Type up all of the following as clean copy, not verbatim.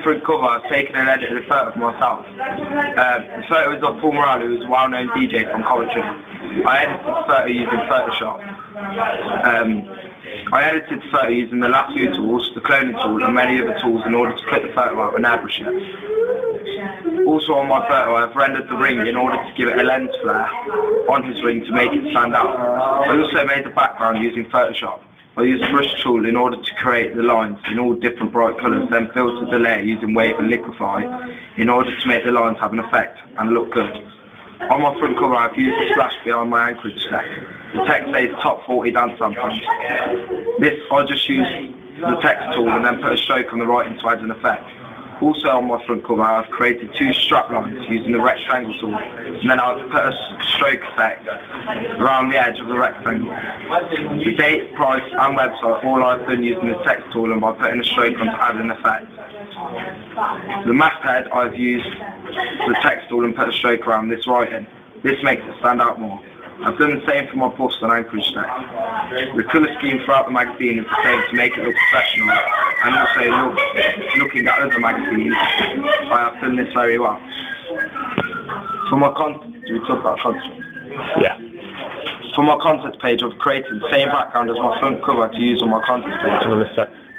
front cover, I've taken an edited photo of myself. The photo is of Paul Morale, who is a well-known DJ from Coventry. I edited the photo using Photoshop. I edited the photo using the lasso tools, the cloning tool, and many other tools in order to clip the photo out with an airbrush. Also on my photo, I've rendered the ring in order to give it a lens flare on his ring to make it stand out. I also made the background using Photoshop. I used the brush tool in order to create the lines in all different bright colours, then filtered the layer using Wave and Liquify in order to make the lines have an effect and look good. On my front cover, I've used the slash behind my Anchorage stack. The text says Top 40 Dance Anthems. I just used the text tool and then put a stroke on the writing to add an effect. Also on my front cover, I've created two strap lines using the rectangle tool, and then I've put a stroke effect around the edge of the rectangle. The date, price and website, all I've done using the text tool and by putting a stroke on to add an effect. The masthead, I've used the text tool and put a stroke around this writing. This makes it stand out more. I've done the same for my bust and Anchorage stack. The colour scheme throughout the magazine is the same to make it look professional, and also looking at other magazines, I have done this very well. For my content, we talk about content? Yeah. For my content page, I've created the same background as my front cover to use on my content page.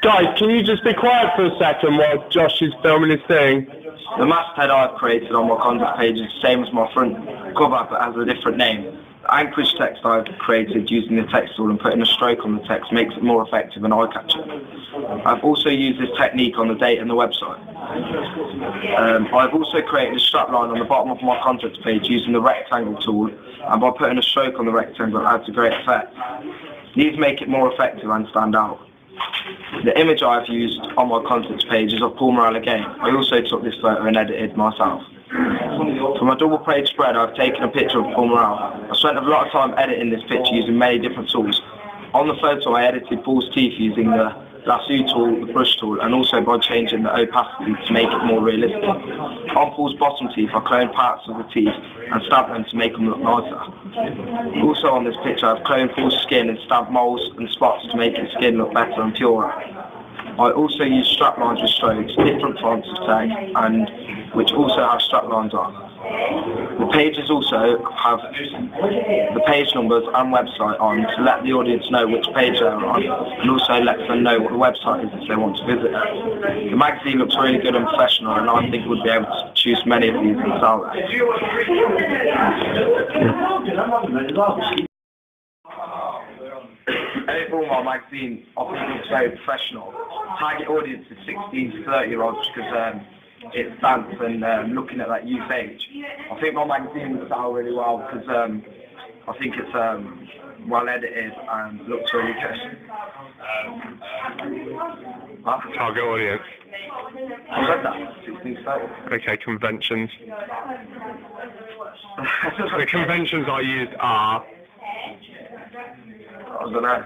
Guys, can you just be quiet for a second while Josh is filming his thing? The masthead I've created on my content page is the same as my front cover, but has a different name. The Anchorage text I've created using the text tool and putting a stroke on the text makes it more effective and eye-catching. I've also used this technique on the date and the website. I've also created a strapline on the bottom of my content page using the rectangle tool, and by putting a stroke on the rectangle it adds a great effect. These make it more effective and stand out. The image I've used on my content page is of Paul Morale again. I also took this photo and edited myself. For my double page spread, I've taken a picture of Paul Morale. I spent a lot of time editing this picture using many different tools. On the photo, I edited Paul's teeth using the lasso tool, the brush tool, and also by changing the opacity to make it more realistic. On Paul's bottom teeth, I cloned parts of the teeth and stamped them to make them look nicer. Also on this picture, I've cloned Paul's skin and stamped moles and spots to make his skin look better and purer. I also use strap lines with strokes, different fonts of text, and which also have strap lines on. The pages also have the page numbers and website on to let the audience know which page they're on, and also let them know what the website is if they want to visit it. The magazine looks really good and professional, and I think we'd be able to choose many of these and sell them. Overall, my magazine, I think it looks very professional. Target audience is 16 to 30 year olds because it's dance and looking at that youth age. I think my magazine will sell really well because I think it's well edited and looks really good. Target audience. I said that, 16 to 30. Okay, conventions. The conventions I used are... I don't know.